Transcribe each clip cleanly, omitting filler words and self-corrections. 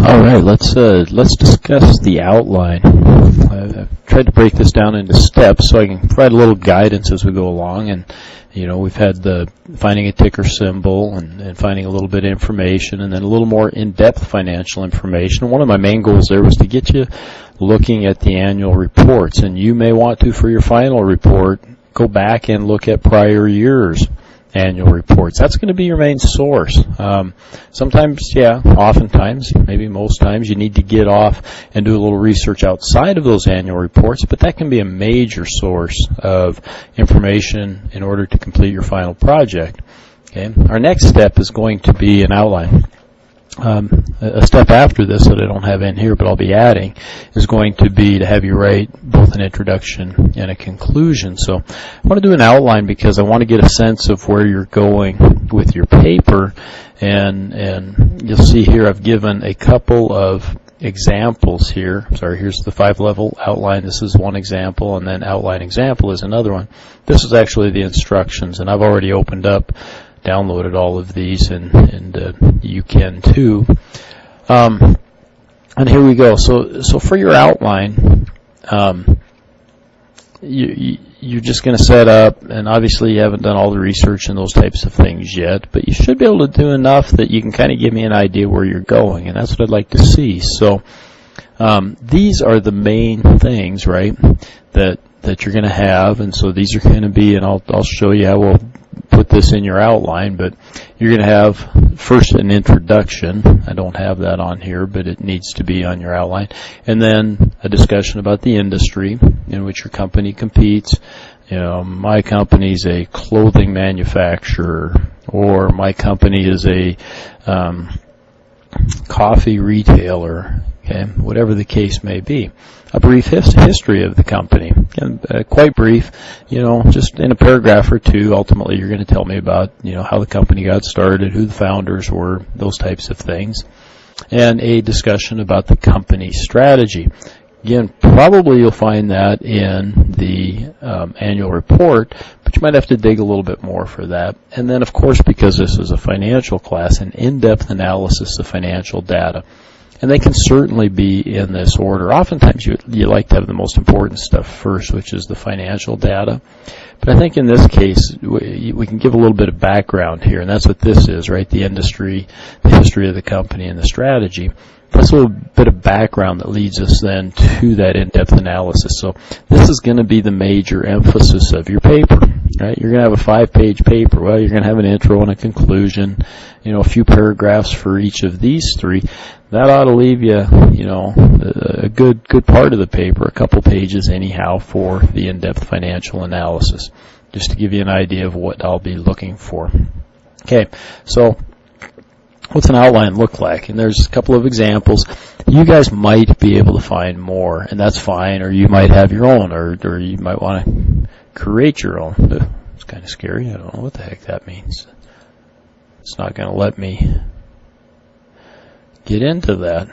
All right, let's discuss the outline. I've tried to break this down into steps so I can provide a little guidance as we go along. And we've had the finding a ticker symbol and finding a little bit of information, and then a little more in-depth financial information. One of my main goals there was to get you looking at the annual reports, and you may want to, for your final report, go back and look at prior years' annual reports. That's going to be your main source. Sometimes, oftentimes, maybe most times, you need to get off and do a little research outside of those annual reports, but that can be a major source of information in order to complete your final project. Okay. Our next step is going to be an outline. A step after this that I don't have in here, but I'll be adding, is going to be to have you write both an introduction and a conclusion. So I want to do an outline because I want to get a sense of where you're going with your paper, and you'll see here I've given a couple of examples here. Sorry, here's the 5-level outline. This is one example, and then outline example is another one. This is actually the instructions, and I've already downloaded all of these, and you can too. And here we go. So for your outline, you're just going to set up, and obviously you haven't done all the research and those types of things yet, but you should be able to do enough that you can kind of give me an idea where you're going, and that's what I'd like to see. So these are the main things, right, that you're going to have, and so these are going to be, and I'll show you how we'll put this in your outline, but you're going to have first an introduction. I don't have that on here, but it needs to be on your outline. And then a discussion about the industry in which your company competes. My company's a clothing manufacturer, or my company is a coffee retailer. Okay, whatever the case may be. A brief history of the company, quite brief, just in a paragraph or two. Ultimately, you're going to tell me about, how the company got started, who the founders were, those types of things, and a discussion about the company strategy. Again, probably you'll find that in the annual report, but you might have to dig a little bit more for that. And then, of course, because this is a financial class, an in-depth analysis of financial data. And they can certainly be in this order. Oftentimes you like to have the most important stuff first, which is the financial data. But I think in this case, we can give a little bit of background here, and that's what this is, right? The industry, the history of the company, and the strategy. That's a little bit of background that leads us then to that in-depth analysis. So this is going to be the major emphasis of your paper, right? You're going to have a 5-page paper. Well, you're going to have an intro and a conclusion, a few paragraphs for each of these three. That ought to leave you, a good part of the paper, a couple pages anyhow, for the in-depth financial analysis, just to give you an idea of what I'll be looking for. Okay, so what's an outline look like? And there's a couple of examples. You guys might be able to find more, and that's fine, or you might have your own, or you might want to create your own. It's kind of scary. I don't know what the heck that means. It's not going to let me get into that.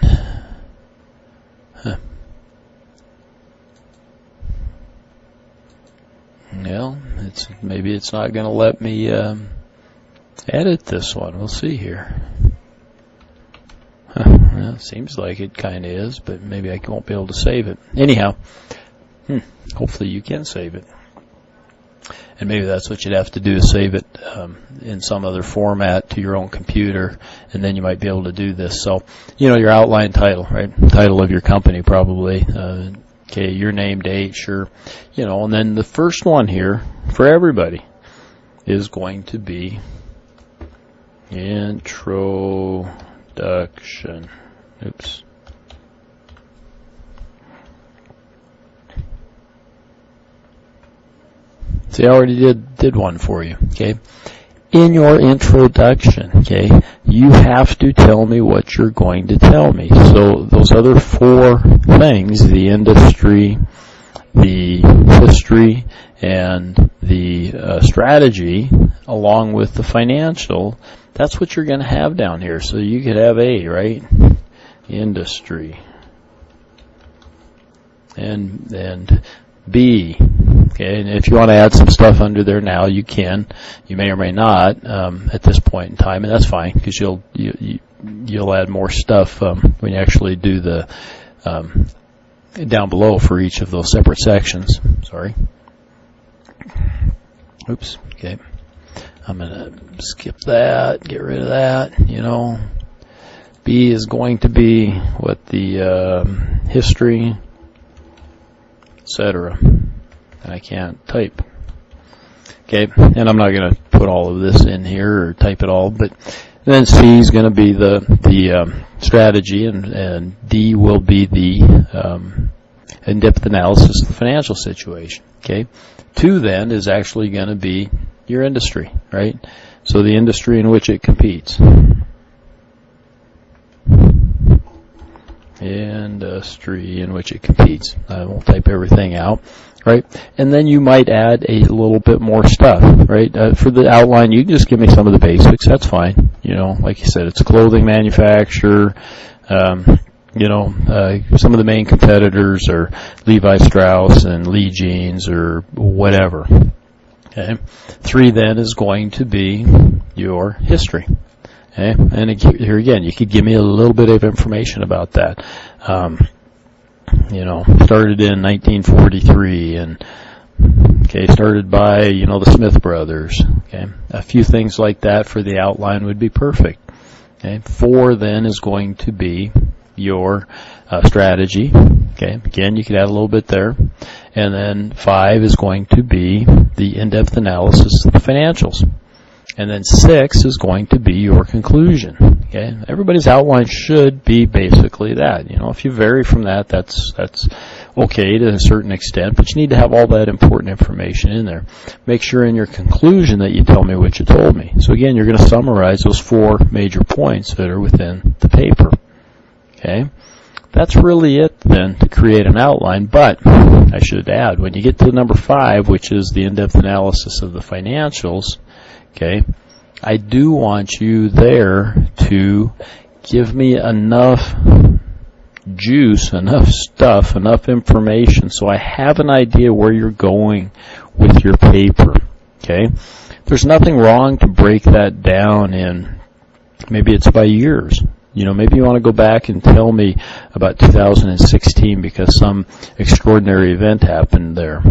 Well, maybe it's not going to let me edit this one. We'll see here. Well, it seems like it kind of is, but maybe I won't be able to save it. Anyhow, hopefully you can save it. And maybe that's what you'd have to do, is save it in some other format to your own computer, and then you might be able to do this. So, your outline title, right? Title of your company, probably. Okay, your name, date, sure. And then the first one here for everybody is going to be introduction. Oops. See, I already did one for you, okay? In your introduction, okay, you have to tell me what you're going to tell me. So those other 4 things, the industry, the history, and the strategy, along with the financial, that's what you're going to have down here. So you could have A, right? Industry. And B, Okay, and if you want to add some stuff under there now, you can. You may or may not at this point in time, and that's fine because you'll add more stuff when you actually do the down below for each of those separate sections. Sorry. Oops. Okay. I'm going to skip that, get rid of that. B is going to be what the history, etc. And I can't type. Okay, and I'm not going to put all of this in here or type it all, but then C is going to be the strategy, and D will be the in-depth analysis of the financial situation. Okay, 2 then is actually going to be your industry, right? So the industry in which it competes. Industry in which it competes. I won't type everything out, right? And then you might add a little bit more stuff, right? For the outline, you can just give me some of the basics. That's fine. Like you said, it's a clothing manufacturer. Some of the main competitors are Levi Strauss and Lee Jeans or whatever. Okay. 3 then is going to be your history. Okay. And here again, you could give me a little bit of information about that. Started in 1943 and started by, the Smith brothers. Okay. A few things like that for the outline would be perfect. Okay. 4 then is going to be your strategy. Okay. Again, you could add a little bit there. And then 5 is going to be the in-depth analysis of the financials. And then 6 is going to be your conclusion. Okay, everybody's outline should be basically that. If you vary from that, that's okay to a certain extent, but you need to have all that important information in there. Make sure in your conclusion that you tell me what you told me. So again, you're going to summarize those 4 major points that are within the paper. Okay, that's really it then to create an outline. But I should add, when you get to number 5, which is the in-depth analysis of the financials. Okay, I do want you there to give me enough juice, enough stuff, enough information so I have an idea where you're going with your paper. Okay, there's nothing wrong to break that down in, maybe it's by years. Maybe you want to go back and tell me about 2016 because some extraordinary event happened there.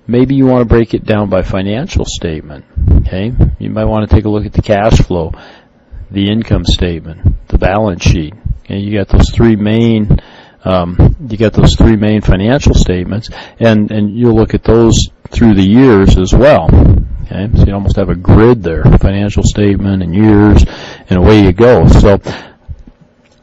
Maybe you want to break it down by financial statement. Okay, you might want to take a look at the cash flow, the income statement, the balance sheet. Okay, you got those 3 main financial statements, and you'll look at those through the years as well. Okay, so you almost have a grid there, financial statement and years, and away you go. So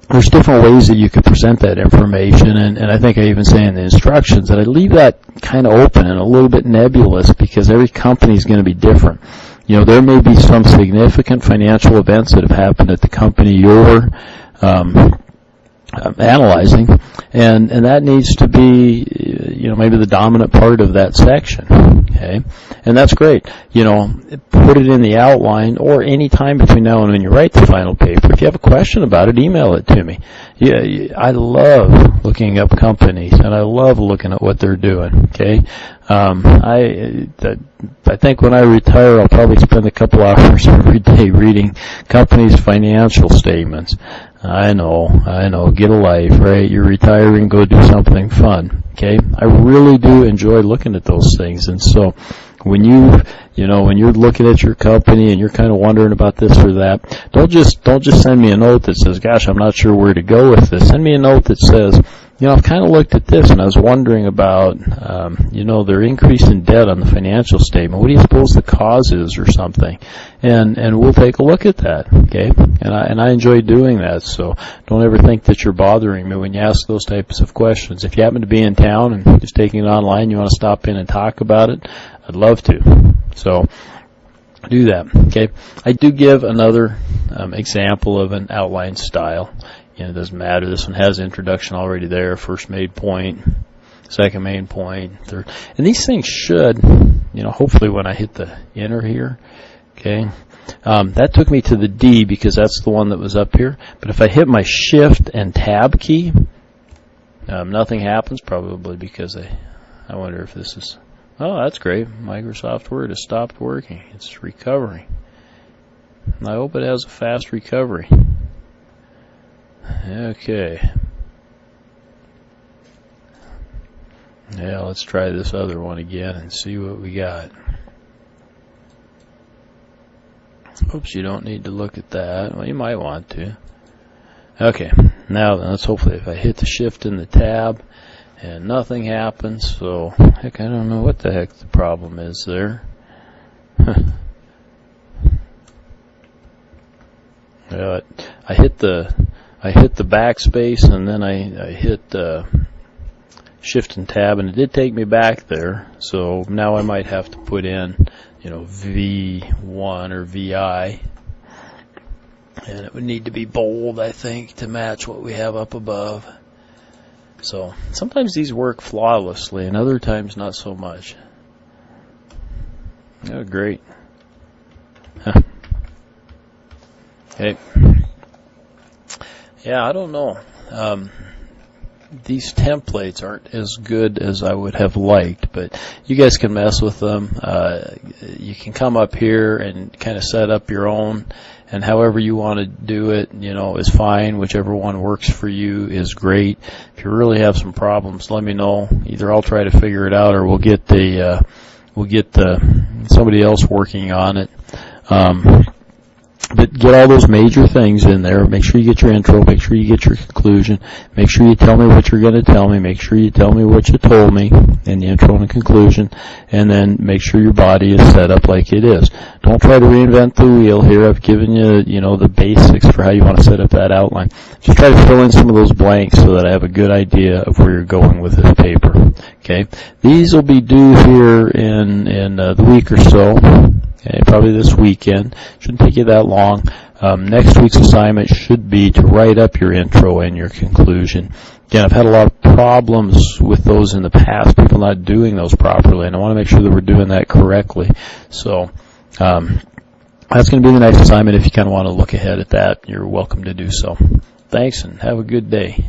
there's different ways that you could present that information, and I think I even say in the instructions that I leave that kind of open and a little bit nebulous because every company is going to be different. There may be some significant financial events that have happened at the company you're analyzing, and that needs to be, maybe the dominant part of that section. Okay, and that's great. Put it in the outline or any time between now and when you write the final paper. If you have a question about it, email it to me. I love looking up companies, and I love looking at what they're doing. Okay, I think when I retire, I'll probably spend a couple hours every day reading companies' financial statements. I know, get a life, right? You're retiring, go do something fun, okay? I really do enjoy looking at those things, and so when when you're looking at your company and you're kind of wondering about this or that, don't just send me a note that says, gosh, I'm not sure where to go with this. Send me a note that says, I've kind of looked at this and I was wondering about, their increase in debt on the financial statement. What do you suppose the cause is or something? And we'll take a look at that, okay? And I enjoy doing that, so don't ever think that you're bothering me when you ask those types of questions. If you happen to be in town and just taking it online, you want to stop in and talk about it, I'd love to. So do that, okay? I do give another example of an outline style. It doesn't matter. This one has introduction already there, first main point, second main point, third. And these things should, hopefully when I hit the enter here, okay, that took me to the D because that's the one that was up here. But if I hit my shift and tab key, nothing happens, probably because I wonder if this is Oh, that's great. Microsoft Word has stopped working. It's recovering. I hope it has a fast recovery. Okay. Yeah, let's try this other one again and see what we got. Oops, you don't need to look at that. Well, you might want to. Okay, now then, let's hopefully if I hit the shift in the tab and nothing happens, so heck, I don't know what the heck the problem is there. Yeah, I hit the backspace and then I hit shift and tab, and it did take me back there. So now I might have to put in, V1 or VI, and it would need to be bold, I think, to match what we have up above. So sometimes these work flawlessly, and other times not so much. Oh, great. Huh. Okay. Yeah, I don't know. These templates aren't as good as I would have liked, but you guys can mess with them. You can come up here and kind of set up your own, and however you want to do it, is fine. Whichever one works for you is great. If you really have some problems, let me know. Either I'll try to figure it out, or we'll get somebody else working on it. But get all those major things in there. Make sure you get your intro. Make sure you get your conclusion. Make sure you tell me what you're going to tell me. Make sure you tell me what you told me in the intro and the conclusion. And then make sure your body is set up like it is. Don't try to reinvent the wheel here. I've given you, the basics for how you want to set up that outline. Just try to fill in some of those blanks so that I have a good idea of where you're going with this paper. Okay? These will be due here in the week or so. Okay, probably this weekend. Shouldn't take you that long. Next week's assignment should be to write up your intro and your conclusion. Again, I've had a lot of problems with those in the past, people not doing those properly, and I want to make sure that we're doing that correctly. So that's going to be the next assignment. If you kind of want to look ahead at that, you're welcome to do so. Thanks, and have a good day.